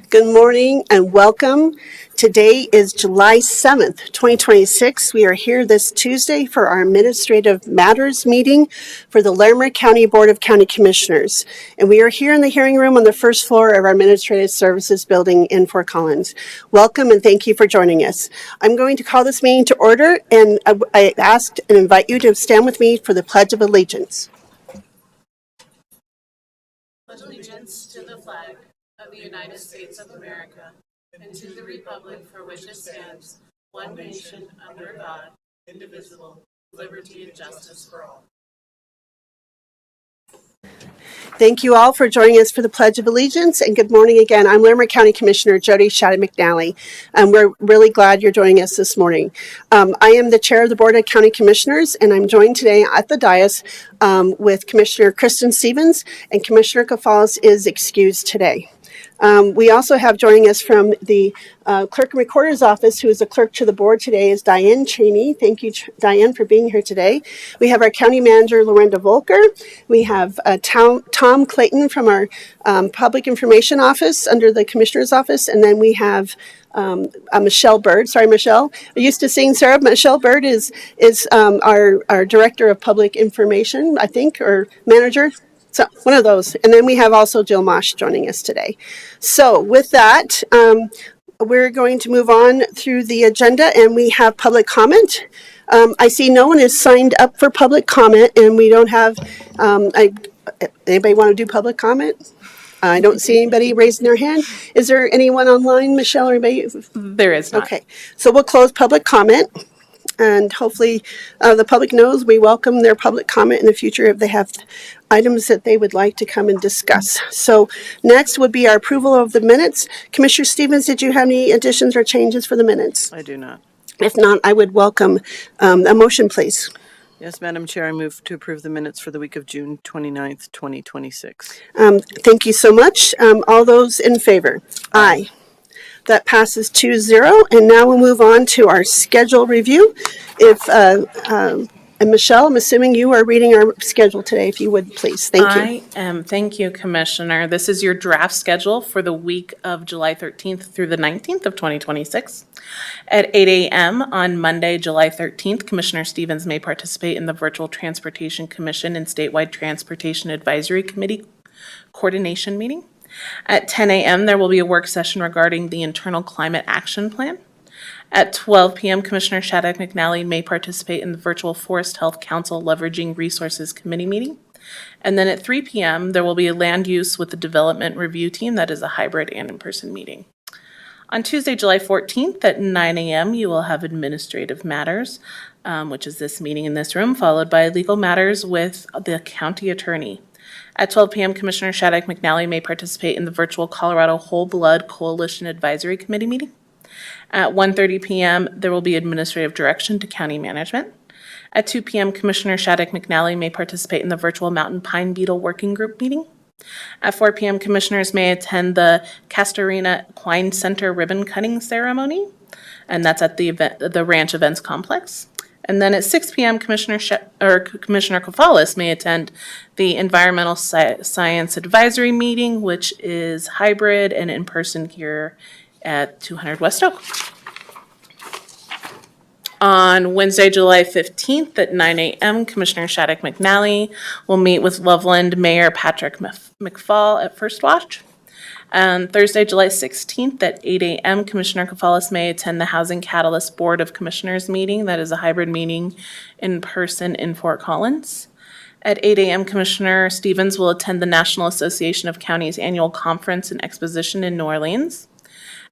Good morning and welcome. Today is July 7th, 2026. We are here this Tuesday for our Administrative Matters meeting for the Larimer County Board of County Commissioners. And we are here in the hearing room on the first floor of our Administrative Services building in Fort Collins. Welcome and thank you for joining us. I'm going to call this meeting to order, and I asked and invite you to stand with me for the Pledge of Allegiance. Pledge allegiance to the flag of the United States of America and to the republic for which it stands, one nation under God, indivisible, liberty and justice for all. Thank you all for joining us for the Pledge of Allegiance, and good morning again. I'm Larimer County Commissioner Jody Shadid McNally, and we're really glad you're joining us this morning. I am the chair of the Board of County Commissioners, and I'm joined today at the dais with Commissioner Kristen Stevens, and Commissioner Kafalis is excused today. We also have joining us from the Clerk and Recorder's Office, who is a clerk to the board today, is Diane Cheney. Thank you, Diane, for being here today. We have our County Manager, Lorenda Volker. We have Tom Clayton from our Public Information Office under the Commissioner's Office. And then we have Michelle Bird. Sorry, Michelle. I used to sing, Sarah. Michelle Bird is our Director of Public Information, I think, or Manager. So one of those. And then we have also Jill Mosh joining us today. So with that, we're going to move on through the agenda, and we have public comment. I see no one is signed up for public comment, and we don't have, anybody want to do public comment? I don't see anybody raising their hand. Is there anyone online, Michelle, or anybody? There is not. Okay, so we'll close public comment. And hopefully the public knows we welcome their public comment in the future if they have items that they would like to come and discuss. So next would be our approval of the minutes. Commissioner Stevens, did you have any additions or changes for the minutes? I do not. If not, I would welcome a motion, please. Yes, Madam Chair, I move to approve the minutes for the week of June 29th, 2026. Thank you so much. All those in favor? Aye. That passes 2-0, and now we'll move on to our schedule review. And Michelle, I'm assuming you are reading our schedule today, if you would, please. Thank you. I am. Thank you, Commissioner. This is your draft schedule for the week of July 13th through the 19th of 2026. At 8 a.m. on Monday, July 13th, Commissioner Stevens may participate in the Virtual Transportation Commission and Statewide Transportation Advisory Committee coordination meeting. At 10 a.m., there will be a work session regarding the Internal Climate Action Plan. At 12 p.m., Commissioner Shadid McNally may participate in the Virtual Forest Health Council Leveraging Resources Committee meeting. And then at 3 p.m., there will be a land use with the Development Review Team that is a hybrid and in-person meeting. On Tuesday, July 14th at 9 a.m., you will have Administrative Matters, which is this meeting in this room, followed by Legal Matters with the County Attorney. At 12 p.m., Commissioner Shadid McNally may participate in the virtual Colorado Whole Blood Coalition Advisory Committee meeting. At 1:30 p.m., there will be administrative direction to county management. At 2 p.m., Commissioner Shadid McNally may participate in the virtual Mountain Pine Beetle Working Group meeting. At 4 p.m., commissioners may attend the Castorina Equine Center ribbon cutting ceremony, and that's at the Ranch Events Complex. And then at 6 p.m., Commissioner Kafalis may attend the Environmental Science Advisory meeting, which is hybrid and in person here at 200 West Oak. On Wednesday, July 15th at 9 a.m., Commissioner Shadid McNally will meet with Loveland Mayor Patrick McFall at First Watch. On Thursday, July 16th at 8 a.m., Commissioner Kafalis may attend the Housing Catalyst Board of Commissioners meeting. That is a hybrid meeting in person in Fort Collins. At 8 a.m., Commissioner Stevens will attend the National Association of Counties Annual Conference and Exposition in New Orleans.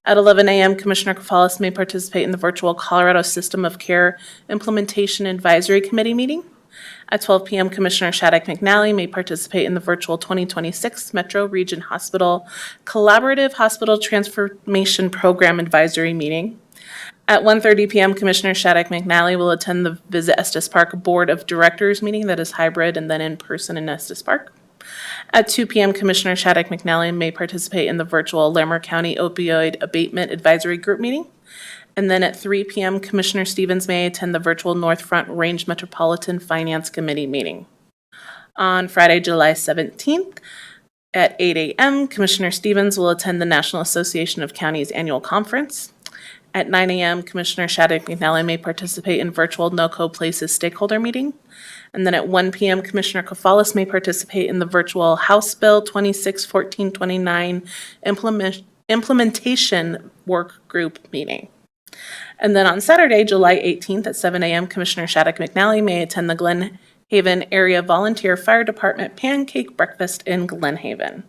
At 11 a.m., Commissioner Kafalis may participate in the virtual Colorado System of Care Implementation Advisory Committee meeting. At 12 p.m., Commissioner Shadid McNally may participate in the virtual 2026 Metro Region Hospital Collaborative Hospital Transformation Program Advisory meeting. At 1:30 p.m., Commissioner Shadid McNally will attend the Visit Estes Park Board of Directors meeting that is hybrid and then in person in Estes Park. At 2 p.m., Commissioner Shadid McNally may participate in the virtual Larimer County Opioid Abatement Advisory Group meeting. And then at 3 p.m., Commissioner Stevens may attend the virtual North Front Range Metropolitan Finance Committee meeting. On Friday, July 17th, At 8 a.m., Commissioner Stevens will attend the National Association of Counties Annual Conference. At 9 a.m., Commissioner Shadwick McNally may participate in virtual NoCo Places stakeholder meeting. And then at 1 p.m., Commissioner Kafalis may participate in the virtual House Bill 261429 implementation work group meeting. And then on Saturday, July 18th at 7 a.m., Commissioner Shadwick McNally may attend the Glen Haven Area Volunteer Fire Department Pancake Breakfast in Glen Haven.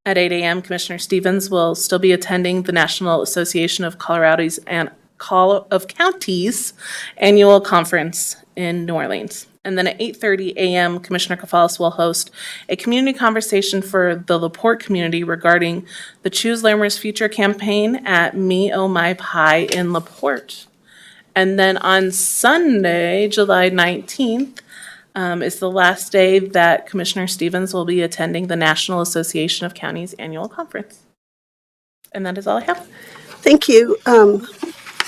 At 8 a.m., Commissioner Stevens will still be attending the National Association of Colorado's and of Counties annual conference in New Orleans. And then at 8:30 a.m., Commissioner Kafalis will host a community conversation for the LaPorte community regarding the Choose Larimer's Future campaign at Me Oh My Pie in LaPorte. And then on Sunday, July 19th, is the last day that Commissioner Stevens will be attending the National Association of Counties annual conference. And that is all I have. Thank you.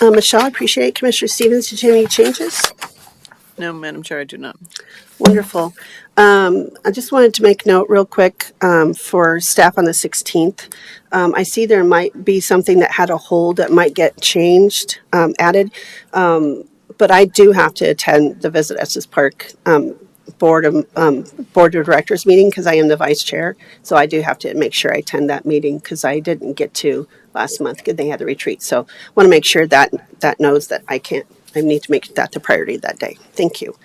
Michelle, I appreciate it. Commissioner Stevens, did you have any changes? No, Madam Chair, I do not. Wonderful. I just wanted to make note real quick for staff on the 16th. I see there might be something that had a hold that might get changed, added. But I do have to attend the Visit Estes Park board of directors meeting because I am the vice chair. So I do have to make sure I attend that meeting because I didn't get to last month because they had the retreat. So I want to make sure that knows that I need to make that the priority that day. Thank you.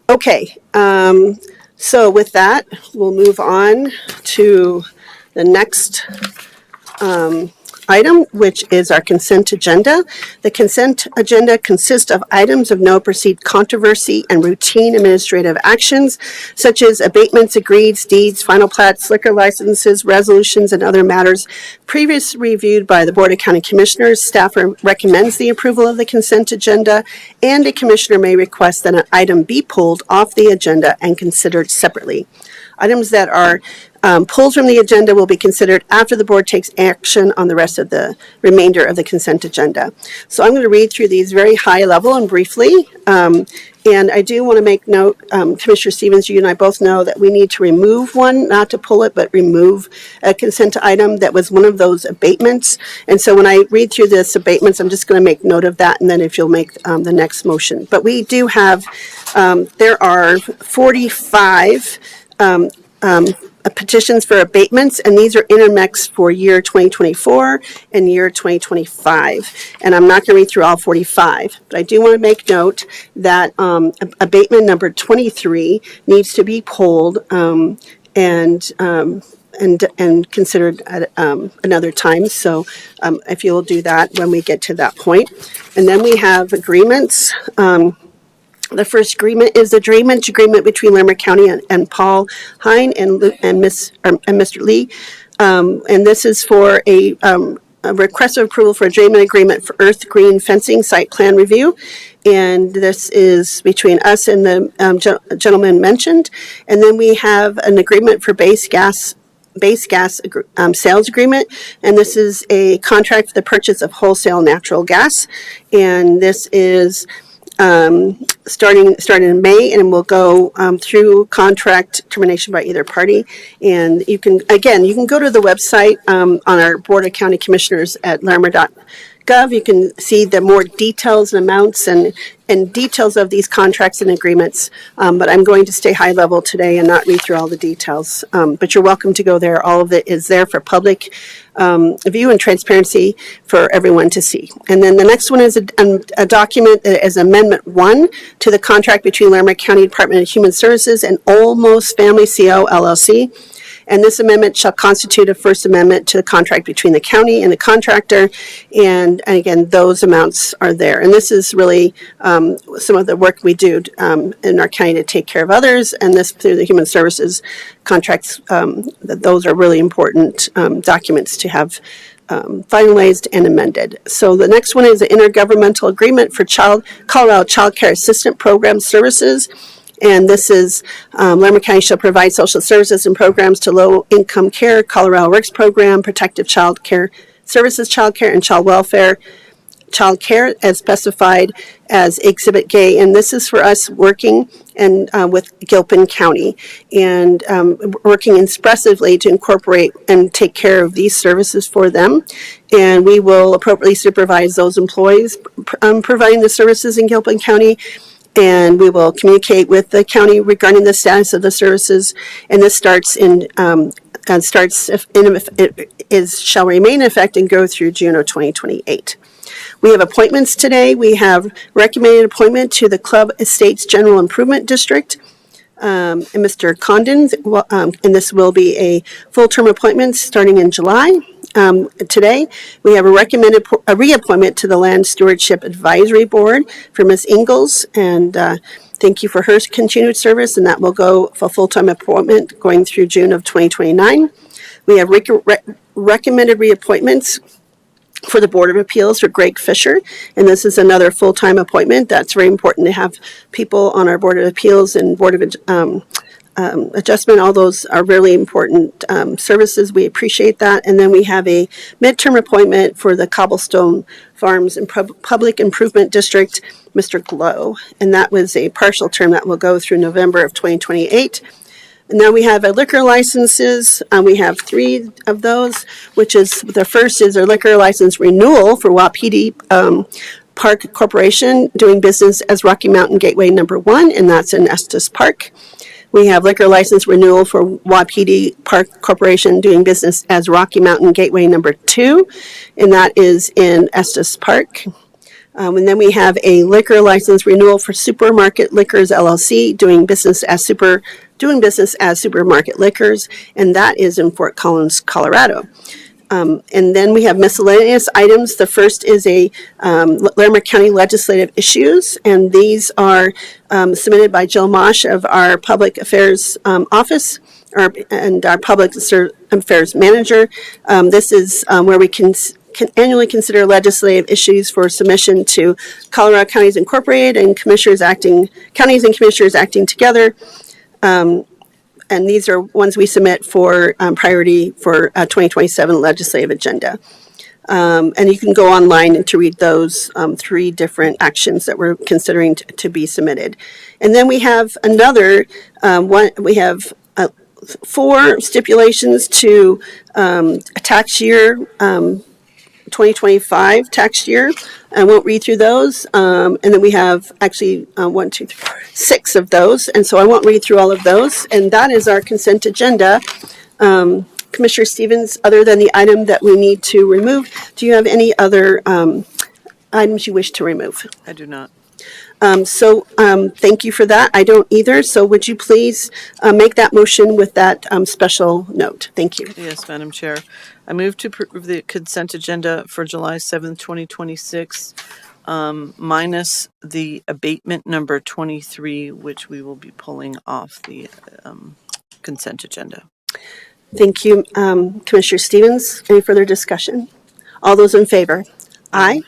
Okay. So with that, we'll move on to the next item, which is our consent agenda. The consent agenda consists of items of no perceived controversy and routine administrative actions, such as abatements, agreeds, deeds, final plats, liquor licenses, resolutions, and other matters previously reviewed by the Board of County Commissioners. Staff recommends the approval of the consent agenda, and a commissioner may request that an item be pulled off the agenda and considered separately. Items that are pulled from the agenda will be considered after the board takes action on the rest of the remainder of the consent agenda. So I'm going to read through these very high level and briefly. And I do want to make note, Commissioner Stevens, you and I both know that we need to remove one, not to pull it, but remove a consent item that was one of those abatements. And so when I read through this abatements, I'm just going to make note of that, and then if you'll make the next motion. But we do have, there are 45 petitions for abatements, and these are intermixed for year 2024 and year 2025. And I'm not going to read through all 45, but I do want to make note that abatement number 23 needs to be pulled and considered at another time. So if you'll do that when we get to that point. And then we have agreements. The first agreement is the drainage agreement between Larimer County and Paul Hine and Mr. Lee. And this is for a request of approval for a drainage agreement for earth green fencing site plan review. And this is between us and the gentleman mentioned. And then we have an agreement for base gas sales agreement, and this is a contract for the purchase of wholesale natural gas. And this is starting in May, and will go through contract termination by either party. And you can go to the website on our Board of County Commissioners at larimer.gov. You can see the more details and amounts and details of these contracts and agreements. But I'm going to stay high level today and not read through all the details. But you're welcome to go there. All of it is there for public view and transparency for everyone to see. And then the next one is a document that is Amendment 1 to the contract between Larimer County Department of Human Services and Olmos Family CO, LLC. And this amendment shall constitute a first amendment to the contract between the county and the contractor. And again, those amounts are there. And this is really some of the work we do in our county to take care of others. And this through the human services contracts, those are really important documents to have finalized and amended. So the next one is the intergovernmental agreement for Colorado Child Care Assistant Program Services. And this is Larimer County shall provide social services and programs to low-income care, Colorado Works Program, Protective Child Care Services, Child Care, and Child Welfare Child Care as specified as Exhibit G. And this is for us working and with Gilpin County, and working expressively to incorporate and take care of these services for them. And we will appropriately supervise those employees providing the services in Gilpin County, and we will communicate with the county regarding the status of the services. And this starts shall remain in effect and go through June of 2028. We have appointments today. We have recommended appointment to the Club Estates General Improvement District, and Mr. Condon, and this will be a full-term appointment starting in July. Today, we have a reappointment to the Land Stewardship Advisory Board for Ms. Ingalls, and thank you for her continued service, and that will go for full-time appointment going through June of 2029. We have recommended reappointments for the Board of Appeals for Greg Fisher, and this is another full-time appointment. That's very important to have people on our Board of Appeals and Board of Adjustment. All those are really important services. We appreciate that. And then we have a midterm appointment for the Cobblestone Farms and Public Improvement District, Mr. Glow, and that was a partial term that will go through November of 2028. And now we have liquor licenses. We have 3 of those, which is the first is our liquor license renewal for Wapiti Park Corporation doing business as Rocky Mountain Gateway Number 1, and that's in Estes Park. We have liquor license renewal for Wapiti Park Corporation doing business as Rocky Mountain Gateway Number 2, and that is in Estes Park. And then we have a liquor license renewal for Supermarket Liquors LLC doing business as Supermarket Liquors, and that is in Fort Collins, Colorado. And then we have miscellaneous items. The first is a Larimer County legislative issues, and these are submitted by Jill Mosh of our Public Affairs Office and our Public Affairs Manager. This is where we can annually consider legislative issues for submission to Colorado Counties Incorporated and counties and commissioners acting together. And these are ones we submit for priority for 2027 legislative agenda. And you can go online and to read those 3 different actions that we're considering to be submitted. And then we have another one. We have 4 stipulations to a tax year 2025 tax year. I won't read through those. And then we have actually 6 of those. And so I won't read through all of those. And that is our consent agenda. Commissioner Stevens, other than the item that we need to remove, do you have any other items you wish to remove? I do not. Thank you for that. I don't either. So would you please make that motion with that special note? Thank you. Yes, Madam Chair. I move to approve the consent agenda for July 7th, 2026, minus the abatement number 23, which we will be pulling off the consent agenda. Thank you, Commissioner Stevens. Any further discussion? All those in favor? Aye.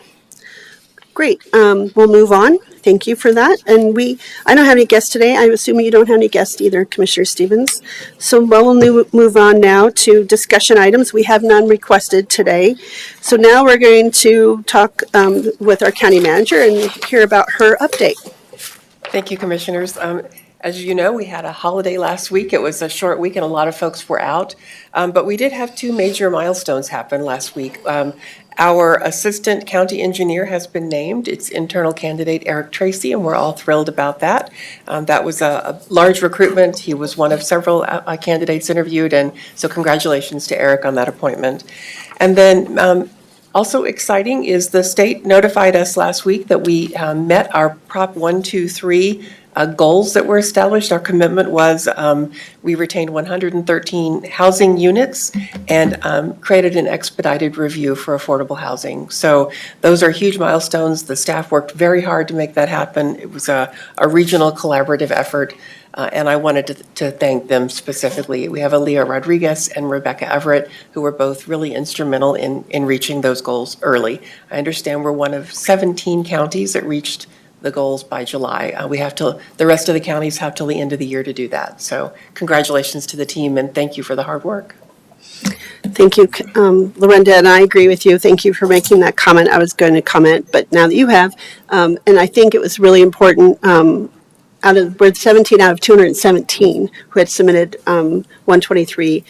Great. We'll move on. Thank you for that. And I don't have any guests today. I'm assuming you don't have any guests either, Commissioner Stevens. So we'll move on now to discussion items. We have none requested today. So now we're going to talk with our county manager and hear about her update. Thank you, Commissioners. As you know, we had a holiday last week. It was a short week and a lot of folks were out. But we did have 2 major milestones happen last week. Our assistant county engineer has been named. It's internal candidate Eric Tracy, and we're all thrilled about that. That was a large recruitment. He was one of several candidates interviewed, and so congratulations to Eric on that appointment. And then also exciting is the state notified us last week that we met our Prop 123 goals that were established. Our commitment was we retained 113 housing units and created an expedited review for affordable housing. So those are huge milestones. The staff worked very hard to make that happen. It was a regional collaborative effort, and I wanted to thank them specifically. We have Aaliyah Rodriguez and Rebecca Everett, who were both really instrumental in reaching those goals early. I understand we're one of 17 counties that reached the goals by July. The rest of the counties have till the end of the year to do that. So congratulations to the team and thank you for the hard work. Thank you, Lorinda, and I agree with you. Thank you for making that comment. I was going to comment, but now that you have, and I think it was really important we're 17 out of 217 who had submitted 123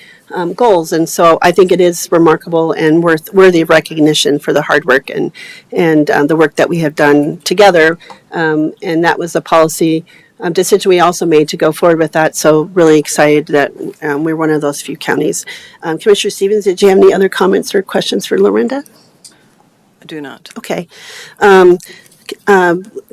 goals, and so I think it is remarkable and worthy of recognition for the hard work and the work that we have done together. And that was a policy decision we also made to go forward with that. So really excited that we're one of those few counties. Commissioner Stevens, did you have any other comments or questions for Lorinda? I do not. Okay.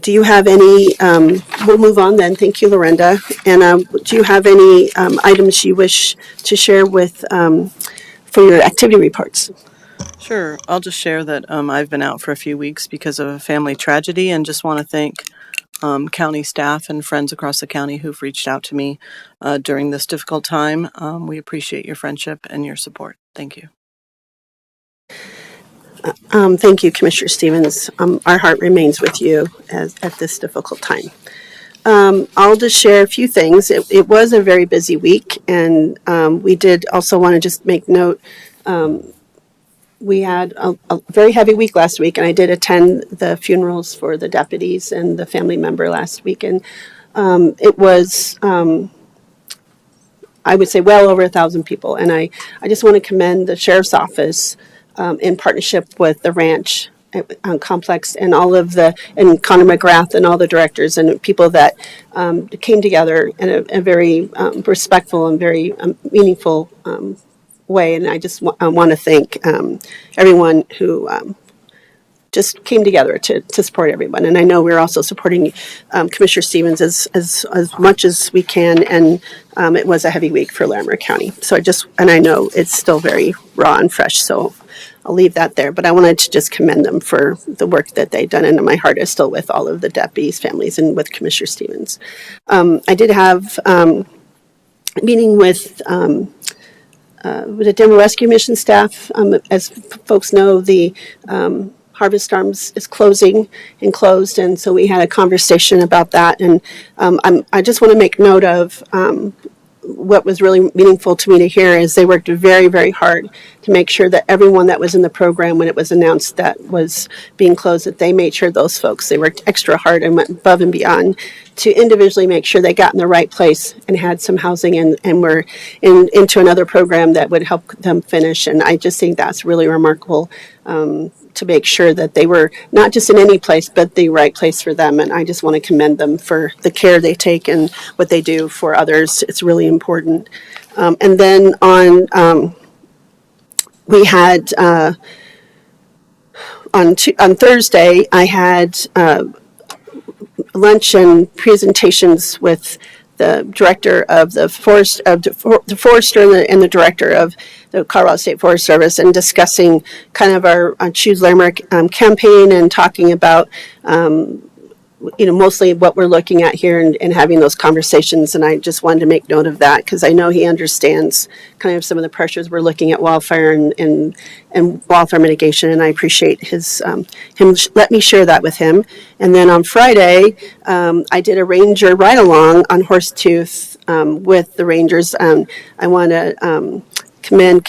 Do you have any, we'll move on then. Thank you, Lorinda. And do you have any items you wish to share with, for your activity reports? Sure. I'll just share that I've been out for a few weeks because of a family tragedy, and just want to thank county staff and friends across the county who've reached out to me during this difficult time. We appreciate your friendship and your support. Thank you. Thank you, Commissioner Stevens. Our heart remains with you at this difficult time. I'll just share a few things. It was a very busy week, and we did also want to just make note. We had a very heavy week last week, and I did attend the funerals for the deputies and the family member last week, and it was, I would say, well over 1,000 people. And I just want to commend the sheriff's office in partnership with the ranch complex and all of and Connor McGrath and all the directors and people that came together in a very respectful and very meaningful way. And I just want to thank everyone who just came together to support everyone. And I know we're also supporting Commissioner Stevens as much as we can. And it was a heavy week for Larimer County. So and I know it's still very raw and fresh. So I'll leave that there. But I wanted to just commend them for the work that they've done. And my heart is still with all of the deputies, families, and with Commissioner Stevens. I did have a meeting with the Denver Rescue Mission staff. As folks know, the Harvest Arms is closing and closed, and so we had a conversation about that. And I just want to make note of what was really meaningful to me to hear is they worked very, very hard to make sure that everyone that was in the program when it was announced that was being closed, that they made sure those folks, they worked extra hard and went above and beyond to individually make sure they got in the right place and had some housing and were into another program that would help them finish. And I just think that's really remarkable to make sure that they were not just in any place, but the right place for them. And I just want to commend them for the care they take and what they do for others. It's really important. And then we had on Thursday, I had lunch and presentations with the director of the forester and the director of the Colorado State Forest Service, and discussing kind of our Choose Larimer campaign and talking about mostly what we're looking at here and having those conversations. And I just wanted to make note of that because I know he understands kind of some of the pressures we're looking at wildfire and wildfire mitigation. And I appreciate him let me share that with him. And then on Friday, I did a ranger ride along on Horsetooth with the rangers. I want to commend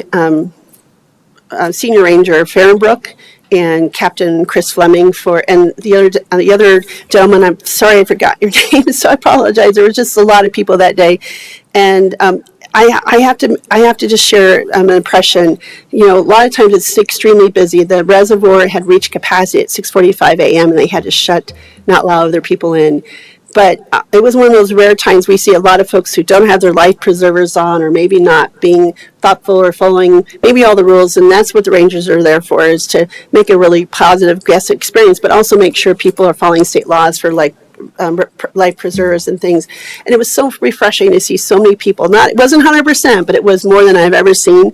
Senior Ranger Fahrenbrook and Captain Chris Fleming and the other gentleman. I'm sorry I forgot your name, so I apologize. There was just a lot of people that day, and I have to just share an impression. A lot of times it's extremely busy. The reservoir had reached capacity at 6:45 a.m. and they had to not allow other people in. But it was one of those rare times we see a lot of folks who don't have their life preservers on, or maybe not being thoughtful or following maybe all the rules. And that's what the rangers are there for, is to make a really positive guest experience, but also make sure people are following state laws for life preservers and things. And it was so refreshing to see so many people. It wasn't 100%, but it was more than I've ever seen.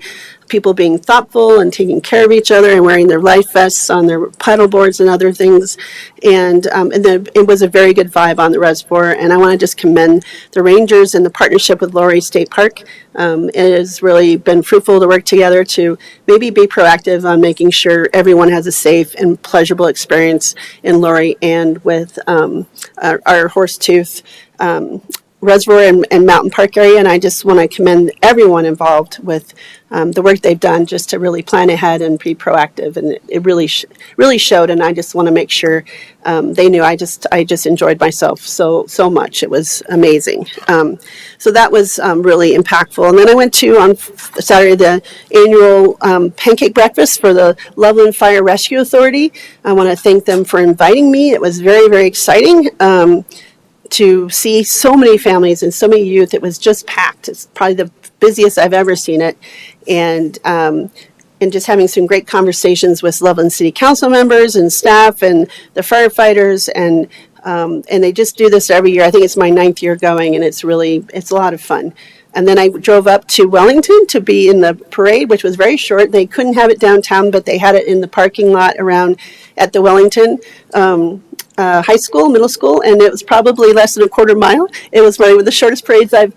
People being thoughtful and taking care of each other and wearing their life vests on their paddle boards and other things. And then it was a very good vibe on the reservoir. And I want to just commend the rangers and the partnership with Laurie State Park. It has really been fruitful to work together to maybe be proactive on making sure everyone has a safe and pleasurable experience in Laurie and with our Horsetooth Reservoir and Mountain Park area, and I just want to commend everyone involved with the work they've done just to really plan ahead and be proactive, and it really really showed. And I just want to make sure they knew I just enjoyed myself so much. It was amazing. So that was really impactful. And then I went to on Saturday the annual pancake breakfast for the Loveland Fire Rescue Authority. I want to thank them for inviting me. It was very exciting. To see so many families and so many youth. It was just packed. It's probably the busiest I've ever seen it. And just having some great conversations with Loveland City Council members and staff and the firefighters, and they just do this every year. I think it's my 9th year going, and it's a lot of fun. And then I drove up to Wellington to be in the parade, which was very short. They couldn't have it downtown, but they had it in the parking lot around at the Wellington high school, middle school, and it was probably less than a quarter mile. It was one of the shortest parades I've,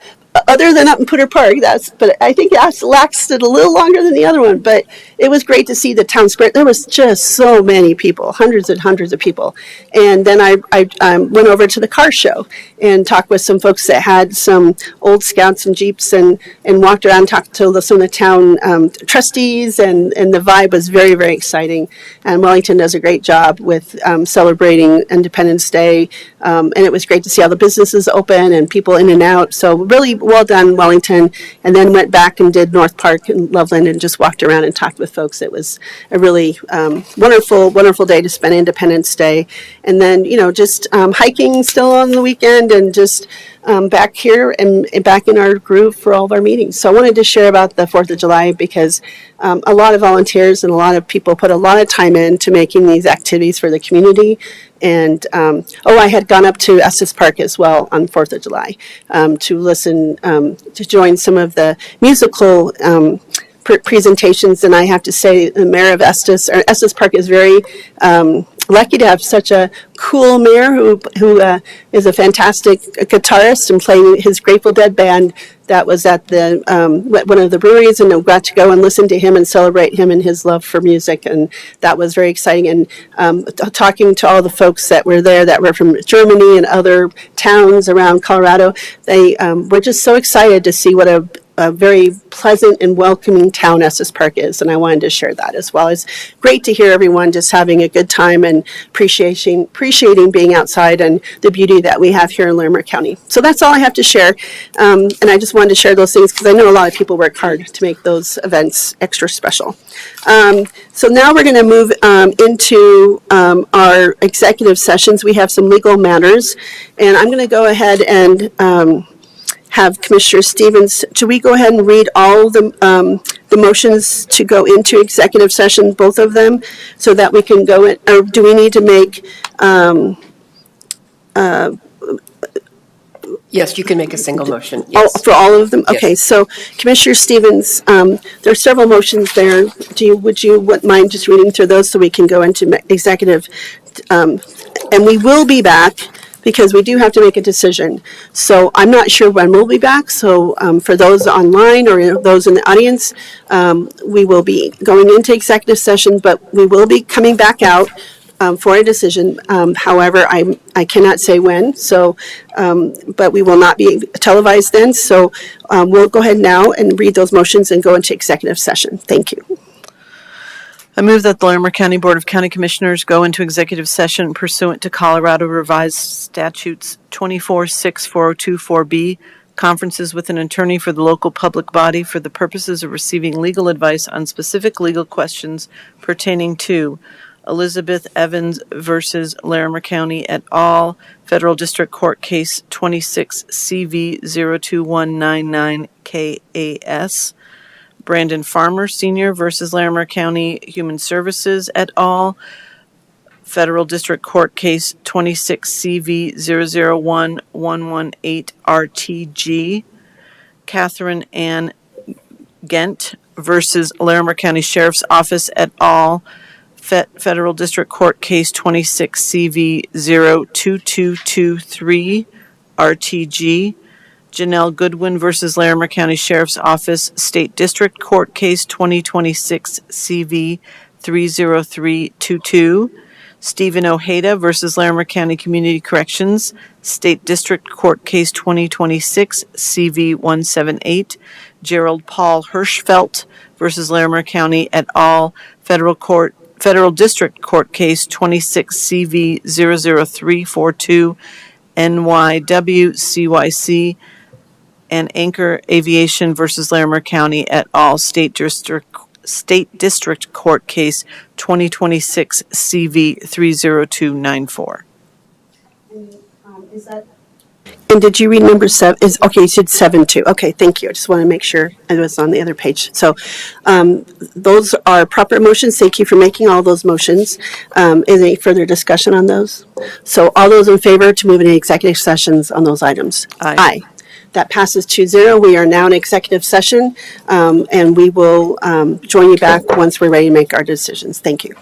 other than up in Putter Park, but I think that lasted a little longer than the other one, but it was great to see the town spirit. There was just so many people, hundreds and hundreds of people. And then I went over to the car show and talked with some folks that had some old Scouts and Jeeps, and walked around and talked to some of the town trustees, and the vibe was very exciting. And Wellington does a great job with celebrating Independence Day, and it was great to see all the businesses open and people in and out. So really well done, Wellington. And then went back and did North Park and Loveland and just walked around and talked with folks. It was a really wonderful day to spend Independence Day. And then, just hiking still on the weekend, and just back here and back in our groove for all of our meetings. So I wanted to share about the 4th of July because a lot of volunteers and a lot of people put a lot of time into making these activities for the community. And I had gone up to Estes Park as well on 4th of July to listen, to join some of the musical presentations. And I have to say, the mayor of Estes Park is very lucky to have such a cool mayor who is a fantastic guitarist and playing his Grateful Dead band that was at the one of the breweries, and I got to go and listen to him and celebrate him and his love for music, and that was very exciting. And talking to all the folks that were there that were from Germany and other towns around Colorado, they were just so excited to see what a very pleasant and welcoming town Estes Park is, and I wanted to share that as well. It's great to hear everyone just having a good time and appreciating being outside and the beauty that we have here in Larimer County. So that's all I have to share, and I just wanted to share those things because I know a lot of people work hard to make those events extra special. So now we're going to move into our executive sessions. We have some legal matters, and I'm going to go ahead and have Commissioner Stevens, should we go ahead and read all the motions to go into executive session, both of them, so that we can go in, or do we need to make, Yes, you can make a single motion. Yes. for all of them? Yes. Okay, so Commissioner Stevens, there are several motions there. Would you mind just reading through those so we can go into executive? And we will be back, because we do have to make a decision. So I'm not sure when we'll be back. So for those online or those in the audience, we will be going into executive session, but we will be coming back out for a decision. However, I cannot say when. So, but we will not be televised then. So we'll go ahead now and read those motions and go into executive session. Thank you. I move that the Larimer County Board of County Commissioners go into executive session pursuant to Colorado Revised Statutes 24-6402-4B, conferences with an attorney for the local public body for the purposes of receiving legal advice on specific legal questions pertaining to Elizabeth Evans versus Larimer County et al., Federal District Court Case 26 CV 02199 KAS, Brandon Farmer Sr. versus Larimer County Human Services et al., Federal District Court Case 26 CV 001118 RTG, Catherine Ann Gent versus Larimer County Sheriff's Office et al., Federal District Court Case 26 CV 02223 RTG, Janelle Goodwin versus Larimer County Sheriff's Office, State District Court Case 2026 CV 30322, Stephen Ojeda versus Larimer County Community Corrections, State District Court Case 2026 CV 178. Gerald Paul Hirschfeld versus Larimer County et al. Federal District Court Case 26 CV 00342 NYW CYC, and Anchor Aviation versus Larimer County et al. State District Court Case 2026 CV 30294. And did you read number seven? Okay, you said 7 too. Okay, thank you. I just want to make sure it was on the other page. So those are proper motions. Thank you for making all those motions. Is any further discussion on those? So all those in favor to move into executive sessions on those items? Aye. That passes 2-0. We are now in executive session, and we will join you back once we're ready to make our decisions. Thank you.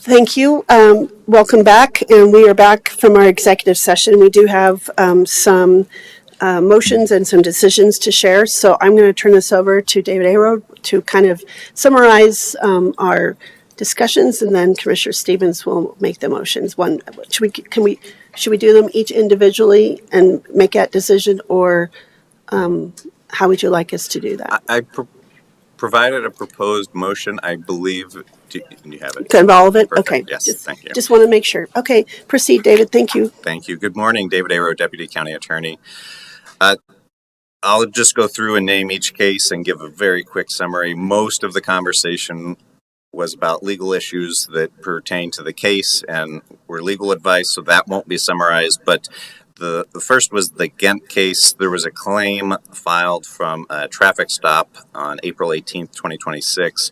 Thank you. Welcome back, and we are back from our executive session. We do have some motions and some decisions to share, so I'm going to turn this over to David Aero to kind of summarize our discussions, and then Commissioner Stevens will make the motions. Should we do them each individually and make that decision, or how would you like us to do that? I provided a proposed motion, I believe. Do you have it? To all of it? Perfect. Okay. Yes, thank you. Just want to make sure. Okay, proceed, David. Thank you. Thank you. Good morning, David Aero, Deputy County Attorney. I'll just go through and name each case and give a very quick summary. Most of the conversation was about legal issues that pertain to the case and were legal advice, so that won't be summarized. But the first was the Ghent case. There was a claim filed from a traffic stop on April 18th, 2026.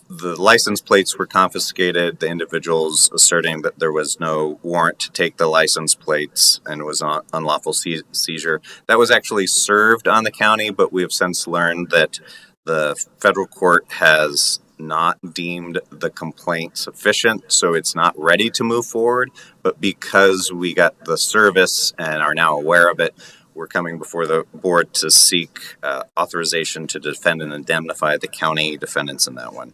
The license plates were confiscated, the individuals asserting that there was no warrant to take the license plates and it was an unlawful seizure. That was actually served on the county, but we have since learned that the federal court has not deemed the complaint sufficient, so it's not ready to move forward. But because we got the service and are now aware of it, we're coming before the board to seek authorization to defend and indemnify the county defendants in that one.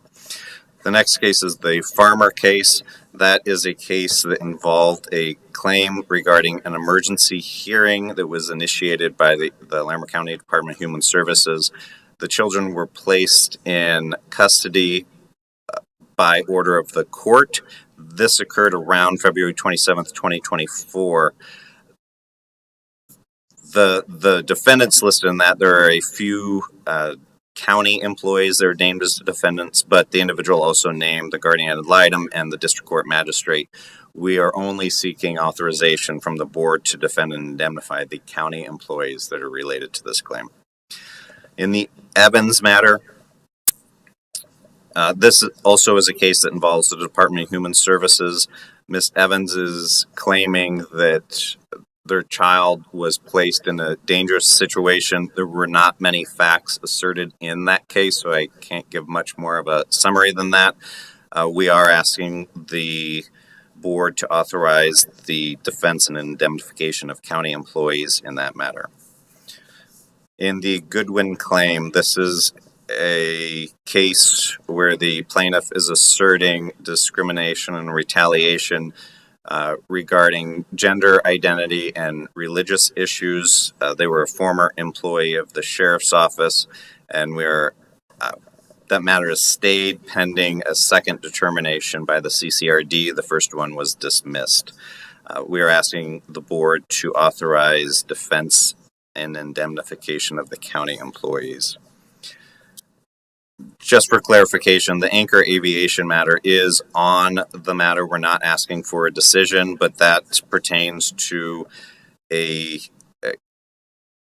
The next case is the Farmer case. That is a case that involved a claim regarding an emergency hearing that was initiated by the Larimer County Department of Human Services. The children were placed in custody by order of the court. This occurred around February 27th, 2024. The defendants listed in that, there are a few county employees that are named as the defendants, but the individual also named the guardian ad litem and the district court magistrate. We are only seeking authorization from the board to defend and indemnify the county employees that are related to this claim. In the Evans matter, this also is a case that involves the Department of Human Services. Ms. Evans is claiming that their child was placed in a dangerous situation. There were not many facts asserted in that case, so I can't give much more of a summary than that. We are asking the board to authorize the defense and indemnification of county employees in that matter. In the Goodwin claim, this is a case where the plaintiff is asserting discrimination and retaliation regarding gender identity and religious issues. They were a former employee of the sheriff's office, and that matter is stayed pending a second determination by the CCRD. The first one was dismissed. We are asking the board to authorize defense and indemnification of the county employees. Just for clarification, the Anchor Aviation matter is on the matter. We're not asking for a decision, but that pertains to a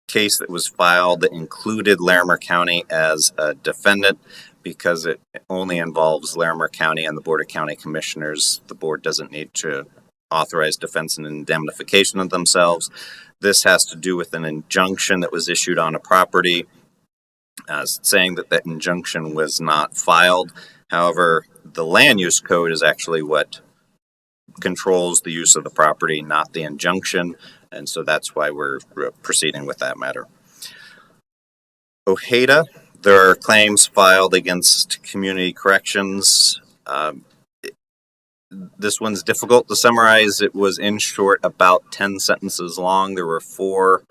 case that was filed that included Larimer County as a defendant. Because it only involves Larimer County and the Board of County Commissioners, the board doesn't need to authorize defense and indemnification of themselves. This has to do with an injunction that was issued on a property, saying that that injunction was not filed. However, the land use code is actually what controls the use of the property, not the injunction, and so that's why we're proceeding with that matter. Ojeda, there are claims filed against community corrections. This one's difficult to summarize. It was, in short, about 10 sentences long. There were 4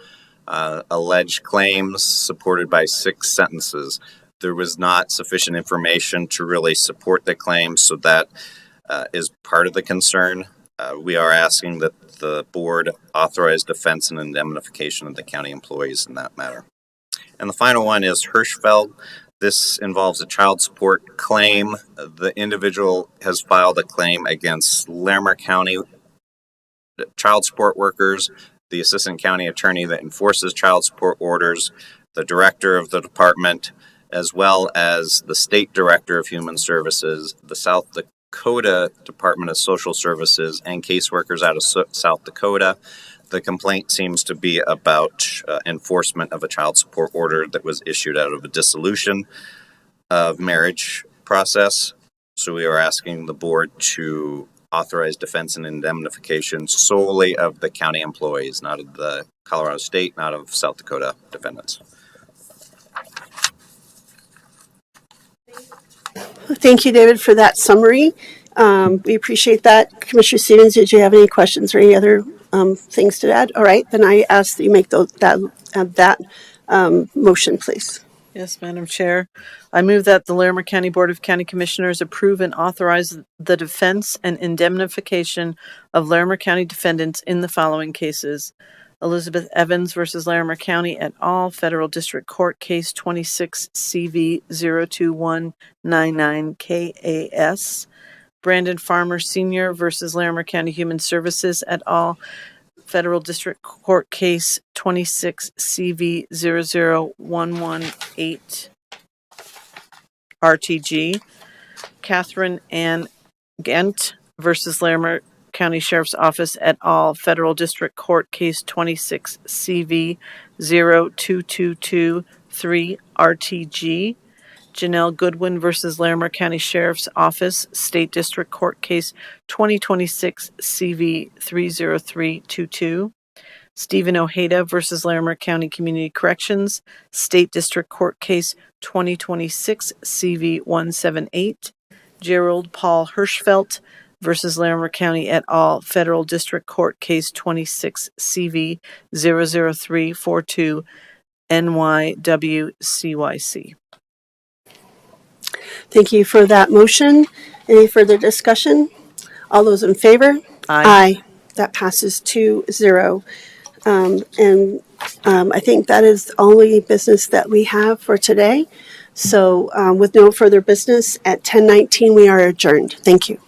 alleged claims supported by 6 sentences. There was not sufficient information to really support the claims, so that is part of the concern. We are asking that the board authorize defense and indemnification of the county employees in that matter. And the final one is Hirschfeld. This involves a child support claim. The individual has filed a claim against Larimer County child support workers, the assistant county attorney that enforces child support orders, the director of the department, as well as the state director of human services, the South Dakota Department of Social Services, and caseworkers out of South Dakota. The complaint seems to be about enforcement of a child support order that was issued out of a dissolution of marriage process. So we are asking the board to authorize defense and indemnification solely of the county employees, not of the Colorado State, not of South Dakota defendants. Thank you, David, for that summary. We appreciate that. Commissioner Stevens, did you have any questions or any other things to add? All right, then I ask that you make that motion, please. Yes, Madam Chair. I move that the Larimer County Board of County Commissioners approve and authorize the defense and indemnification of Larimer County defendants in the following cases. Elizabeth Evans versus Larimer County et al., Federal District Court Case 26 CV 02199 KAS. Brandon Farmer Sr. versus Larimer County Human Services et al., Federal District Court Case 26 CV 00118 RTG. Catherine Ann Gent versus Larimer County Sheriff's Office et al., Federal District Court Case 26 CV 02223 RTG. Janelle Goodwin versus Larimer County Sheriff's Office, State District Court Case 2026 CV 30322. Stephen Ojeda versus Larimer County Community Corrections, State District Court Case 2026 CV 178. Gerald Paul Hirschfeld versus Larimer County et al., Federal District Court Case 26 CV 00342 NYWCYC. Thank you for that motion. Any further discussion? All those in favor? Aye. That passes 2-0. I think that is the only business that we have for today. So with no further business, at 10:19 we are adjourned. Thank you.